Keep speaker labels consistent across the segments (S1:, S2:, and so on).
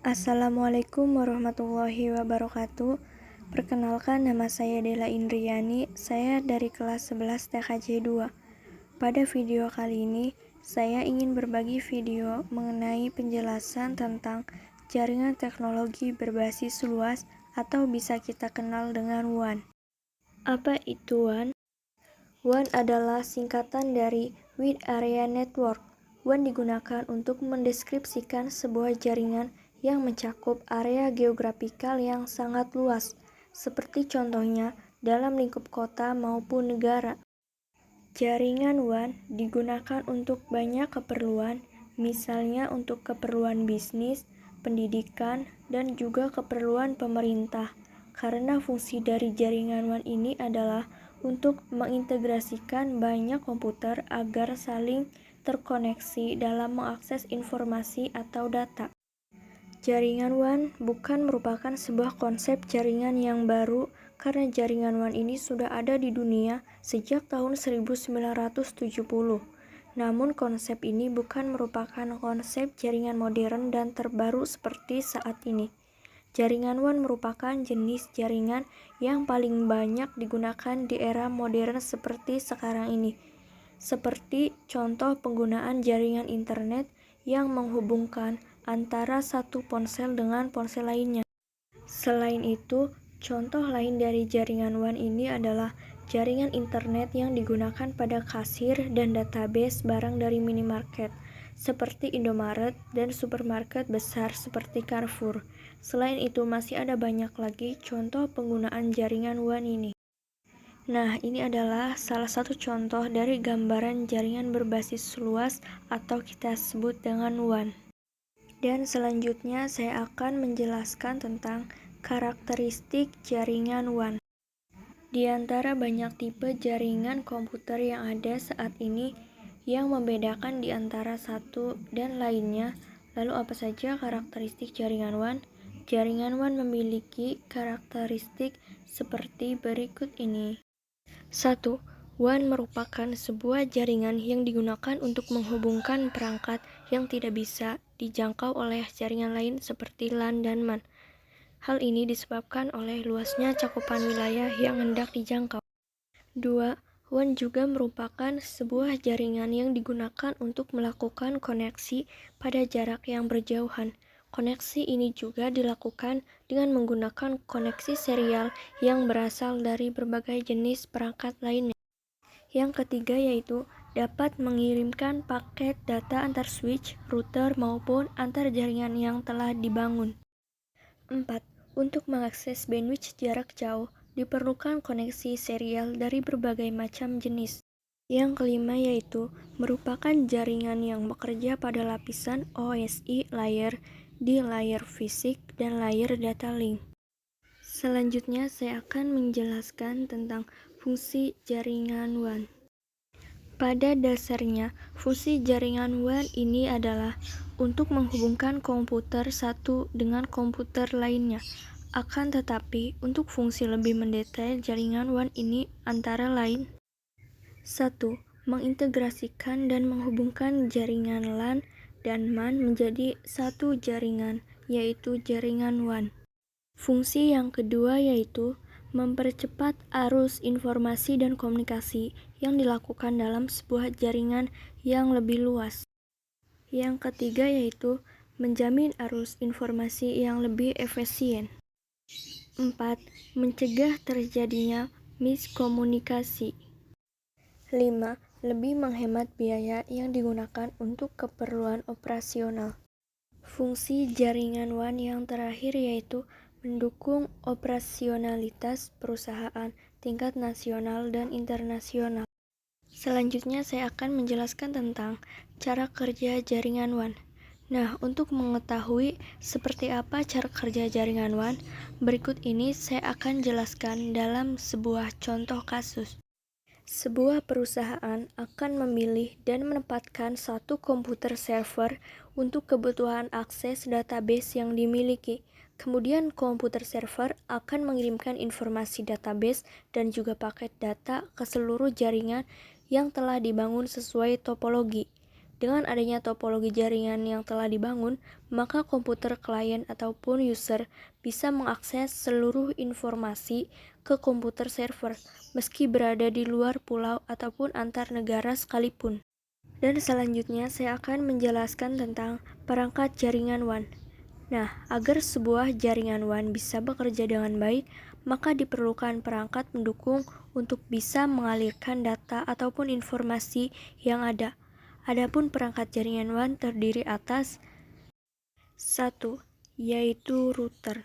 S1: Assalamualaikum warahmatullahi wabarakatuh. Perkenalkan, nama saya Dela Indriani. Saya dari kelas 11 TKJ 2. Pada video kali ini, saya ingin berbagi video mengenai penjelasan tentang jaringan teknologi berbasis luas atau bisa kita kenal dengan WAN. Apa itu WAN? WAN adalah singkatan dari Wide Area Network. WAN digunakan untuk mendeskripsikan sebuah jaringan yang mencakup area geografikal yang sangat luas, seperti contohnya dalam lingkup kota maupun negara. Jaringan WAN digunakan untuk banyak keperluan, misalnya untuk keperluan bisnis, pendidikan, dan juga keperluan pemerintah. Karena fungsi dari jaringan WAN ini adalah untuk mengintegrasikan banyak komputer agar saling terkoneksi dalam mengakses informasi atau data. Jaringan WAN bukan merupakan sebuah konsep jaringan yang baru karena jaringan WAN ini sudah ada di dunia sejak tahun 1970. Namun konsep ini bukan merupakan konsep jaringan modern dan terbaru seperti saat ini. Jaringan WAN merupakan jenis jaringan yang paling banyak digunakan di era modern seperti sekarang ini. Seperti contoh penggunaan jaringan internet yang menghubungkan antara satu ponsel dengan ponsel lainnya. Selain itu, contoh lain dari jaringan WAN ini adalah jaringan internet yang digunakan pada kasir dan database barang dari minimarket, seperti Indomaret dan supermarket besar seperti Carrefour. Selain itu, masih ada banyak lagi contoh penggunaan jaringan WAN ini. Nah, ini adalah salah satu contoh dari gambaran jaringan berbasis luas atau kita sebut dengan WAN. Dan selanjutnya saya akan menjelaskan tentang karakteristik jaringan WAN. Di antara banyak tipe jaringan komputer yang ada saat ini, yang membedakan di antara satu dan lainnya, lalu apa saja karakteristik jaringan WAN? Jaringan WAN memiliki karakteristik seperti berikut ini. 1. WAN merupakan sebuah jaringan yang digunakan untuk menghubungkan perangkat yang tidak bisa dijangkau oleh jaringan lain seperti LAN dan MAN. Hal ini disebabkan oleh luasnya cakupan wilayah yang hendak dijangkau. 2. WAN juga merupakan sebuah jaringan yang digunakan untuk melakukan koneksi pada jarak yang berjauhan. Koneksi ini juga dilakukan dengan menggunakan koneksi serial yang berasal dari berbagai jenis perangkat lainnya. Yang ketiga yaitu dapat mengirimkan paket data antar switch, router, maupun antar jaringan yang telah dibangun. 4. Untuk mengakses bandwidth jarak jauh, diperlukan koneksi serial dari berbagai macam jenis. Yang kelima yaitu merupakan jaringan yang bekerja pada lapisan OSI layer di layer fisik dan layer data link. Selanjutnya saya akan menjelaskan tentang fungsi jaringan WAN. Pada dasarnya, fungsi jaringan WAN ini adalah untuk menghubungkan komputer satu dengan komputer lainnya. Akan tetapi, untuk fungsi lebih mendetail jaringan WAN ini antara lain 1. Mengintegrasikan dan menghubungkan jaringan LAN dan MAN menjadi satu jaringan, yaitu jaringan WAN. Fungsi yang kedua yaitu mempercepat arus informasi dan komunikasi yang dilakukan dalam sebuah jaringan yang lebih luas. Yang ketiga yaitu menjamin arus informasi yang lebih efisien. 4. Mencegah terjadinya miskomunikasi. 5. Lebih menghemat biaya yang digunakan untuk keperluan operasional. Fungsi jaringan WAN yang terakhir yaitu mendukung operasionalitas perusahaan tingkat nasional dan internasional. Selanjutnya saya akan menjelaskan tentang cara kerja jaringan WAN. Nah, untuk mengetahui seperti apa cara kerja jaringan WAN, berikut ini saya akan jelaskan dalam sebuah contoh kasus. Sebuah perusahaan akan memilih dan menempatkan satu komputer server untuk kebutuhan akses database yang dimiliki. Kemudian komputer server akan mengirimkan informasi database dan juga paket data ke seluruh jaringan yang telah dibangun sesuai topologi. Dengan adanya topologi jaringan yang telah dibangun, maka komputer klien ataupun user bisa mengakses seluruh informasi ke komputer server, meski berada di luar pulau ataupun antar negara sekalipun. Dan selanjutnya saya akan menjelaskan tentang perangkat jaringan WAN. Nah, agar sebuah jaringan WAN bisa bekerja dengan baik, maka diperlukan perangkat pendukung untuk bisa mengalirkan data ataupun informasi yang ada. Adapun perangkat jaringan WAN terdiri atas 1. Yaitu router.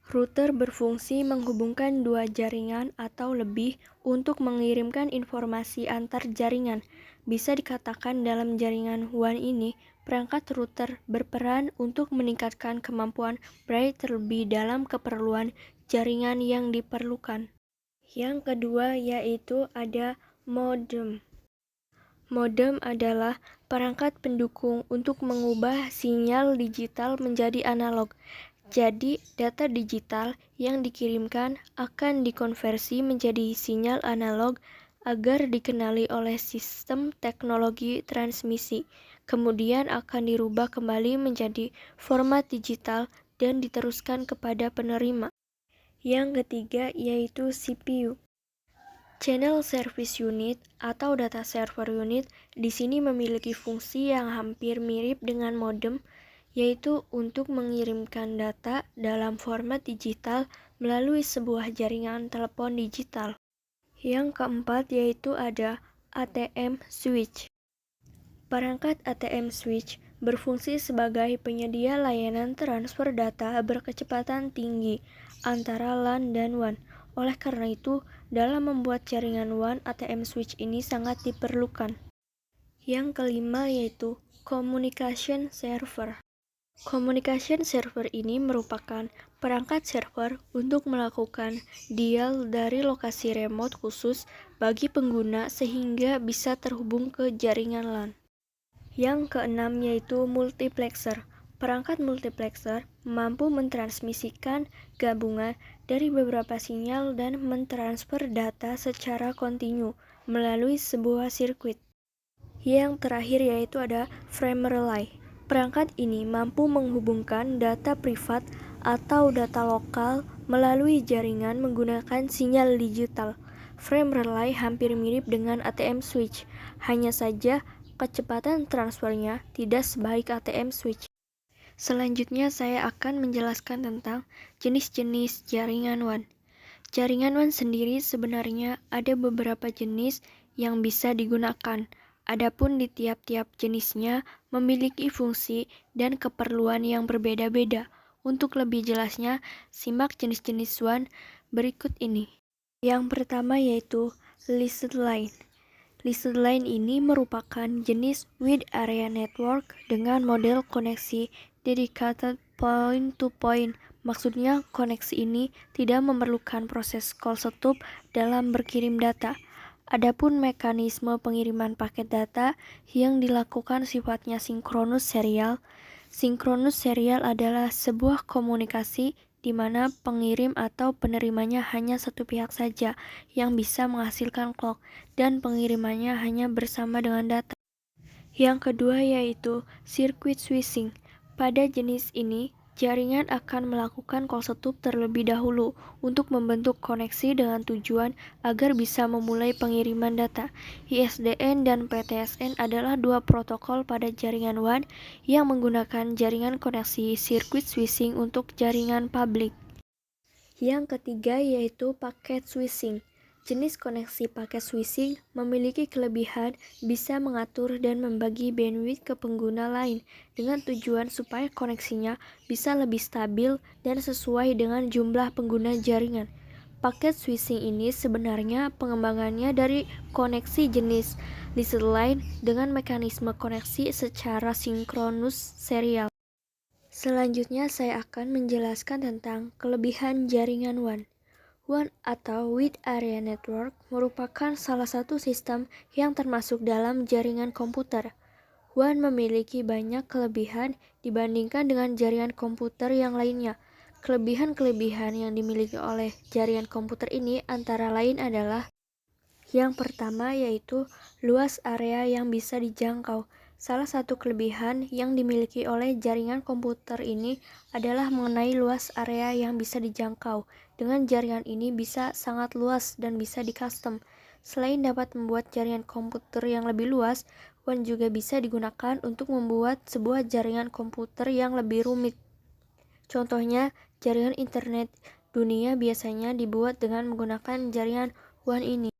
S1: Router berfungsi menghubungkan dua jaringan atau lebih untuk mengirimkan informasi antar jaringan. Bisa dikatakan dalam jaringan WAN ini, perangkat router berperan untuk meningkatkan kemampuan byte terlebih dalam keperluan jaringan yang diperlukan. Yang kedua yaitu ada modem. Modem adalah perangkat pendukung untuk mengubah sinyal digital menjadi analog. Jadi, data digital yang dikirimkan akan dikonversi menjadi sinyal analog agar dikenali oleh sistem teknologi transmisi. Kemudian akan dirubah kembali menjadi format digital dan diteruskan kepada penerima. Yang ketiga yaitu CPU. Channel Service Unit atau Data Server Unit di sini memiliki fungsi yang hampir mirip dengan modem, yaitu untuk mengirimkan data dalam format digital melalui sebuah jaringan telepon digital. Yang keempat yaitu ada ATM Switch. Perangkat ATM Switch berfungsi sebagai penyedia layanan transfer data berkecepatan tinggi antara LAN dan WAN. Oleh karena itu, dalam membuat jaringan WAN, ATM Switch ini sangat diperlukan. Yang kelima yaitu Communication Server. Communication Server ini merupakan perangkat server untuk melakukan dial dari lokasi remote khusus bagi pengguna sehingga bisa terhubung ke jaringan LAN. Yang keenam yaitu multiplexer. Perangkat multiplexer mampu mentransmisikan gabungan dari beberapa sinyal dan mentransfer data secara kontinu melalui sebuah sirkuit. Yang terakhir yaitu ada frame relay. Perangkat ini mampu menghubungkan data privat atau data lokal melalui jaringan menggunakan sinyal digital. Frame relay hampir mirip dengan ATM switch, hanya saja kecepatan transfernya tidak sebaik ATM switch. Selanjutnya saya akan menjelaskan tentang jenis-jenis jaringan WAN. Jaringan WAN sendiri sebenarnya ada beberapa jenis yang bisa digunakan. Adapun di tiap-tiap jenisnya memiliki fungsi dan keperluan yang berbeda-beda. Untuk lebih jelasnya, simak jenis-jenis WAN berikut ini. Yang pertama yaitu Leased Line. Leased Line ini merupakan jenis Wide Area Network dengan model koneksi dedicated point-to-point. Maksudnya, koneksi ini tidak memerlukan proses call stop dalam berkirim data. Adapun mekanisme pengiriman paket data yang dilakukan sifatnya sinkronus serial. Sinkronus serial adalah sebuah komunikasi di mana pengirim atau penerimanya hanya satu pihak saja yang bisa menghasilkan clock dan pengirimannya hanya bersama dengan data. Yang kedua yaitu circuit switching. Pada jenis ini, jaringan akan melakukan call stop terlebih dahulu untuk membentuk koneksi dengan tujuan agar bisa memulai pengiriman data. ISDN dan PTSN adalah dua protokol pada jaringan WAN yang menggunakan jaringan koneksi circuit switching untuk jaringan publik. Yang ketiga yaitu paket switching. Jenis koneksi paket switching memiliki kelebihan bisa mengatur dan membagi bandwidth ke pengguna lain dengan tujuan supaya koneksinya bisa lebih stabil dan sesuai dengan jumlah pengguna jaringan. Paket switching ini sebenarnya pengembangannya dari koneksi jenis Leased Line dengan mekanisme koneksi secara sinkronus serial. Selanjutnya saya akan menjelaskan tentang kelebihan jaringan WAN. WAN atau Wide Area Network merupakan salah satu sistem yang termasuk dalam jaringan komputer. WAN memiliki banyak kelebihan dibandingkan dengan jaringan komputer yang lainnya. Kelebihan-kelebihan yang dimiliki oleh jaringan komputer ini antara lain adalah Yang pertama yaitu luas area yang bisa dijangkau. Salah satu kelebihan yang dimiliki oleh jaringan komputer ini adalah mengenai luas area yang bisa dijangkau. Dengan jaringan ini bisa sangat luas dan bisa di-custom. Selain dapat membuat jaringan komputer yang lebih luas, WAN juga bisa digunakan untuk membuat sebuah jaringan komputer yang lebih rumit. Contohnya, jaringan internet dunia biasanya dibuat dengan menggunakan jaringan WAN ini.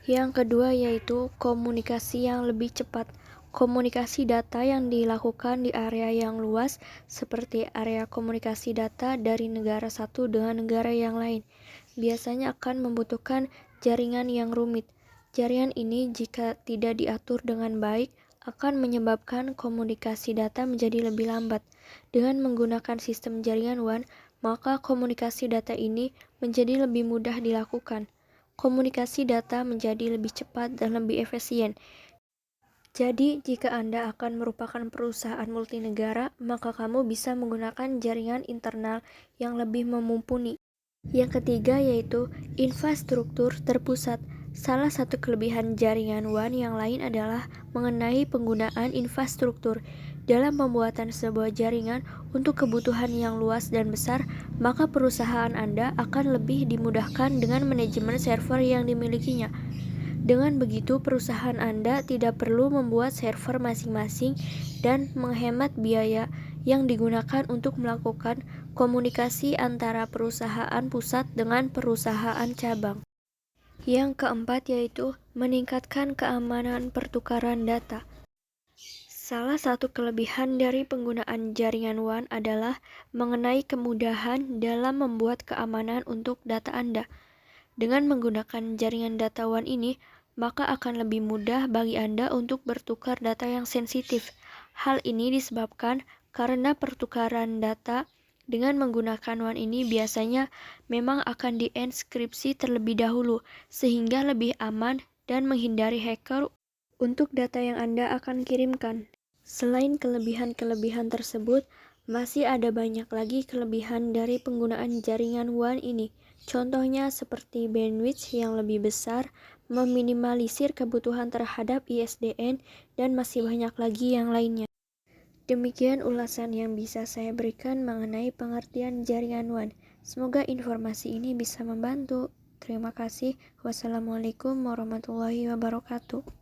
S1: Yang kedua yaitu komunikasi yang lebih cepat. Komunikasi data yang dilakukan di area yang luas, seperti area komunikasi data dari negara satu dengan negara yang lain, biasanya akan membutuhkan jaringan yang rumit. Jaringan ini jika tidak diatur dengan baik, akan menyebabkan komunikasi data menjadi lebih lambat. Dengan menggunakan sistem jaringan WAN, maka komunikasi data ini menjadi lebih mudah dilakukan. Komunikasi data menjadi lebih cepat dan lebih efisien. Jadi, jika Anda akan merupakan perusahaan multinegara, maka kamu bisa menggunakan jaringan internal yang lebih mumpuni. Yang ketiga yaitu infrastruktur terpusat. Salah satu kelebihan jaringan WAN yang lain adalah mengenai penggunaan infrastruktur. Dalam pembuatan sebuah jaringan untuk kebutuhan yang luas dan besar, maka perusahaan Anda akan lebih dimudahkan dengan manajemen server yang dimilikinya. Dengan begitu, perusahaan Anda tidak perlu membuat server masing-masing dan menghemat biaya yang digunakan untuk melakukan komunikasi antara perusahaan pusat dengan perusahaan cabang. Yang keempat yaitu meningkatkan keamanan pertukaran data. Salah satu kelebihan dari penggunaan jaringan WAN adalah mengenai kemudahan dalam membuat keamanan untuk data Anda. Dengan menggunakan jaringan data WAN ini, maka akan lebih mudah bagi Anda untuk bertukar data yang sensitif. Hal ini disebabkan karena pertukaran data dengan menggunakan WAN ini biasanya memang akan dienkripsi terlebih dahulu, sehingga lebih aman dan menghindari hacker untuk data yang Anda akan kirimkan. Selain kelebihan-kelebihan tersebut, masih ada banyak lagi kelebihan dari penggunaan jaringan WAN ini. Contohnya seperti bandwidth yang lebih besar, meminimalisir kebutuhan terhadap ISDN, dan masih banyak lagi yang lainnya. Demikian ulasan yang bisa saya berikan mengenai pengertian jaringan WAN. Semoga informasi ini bisa membantu. Terima kasih. Wassalamualaikum warahmatullahi wabarakatuh.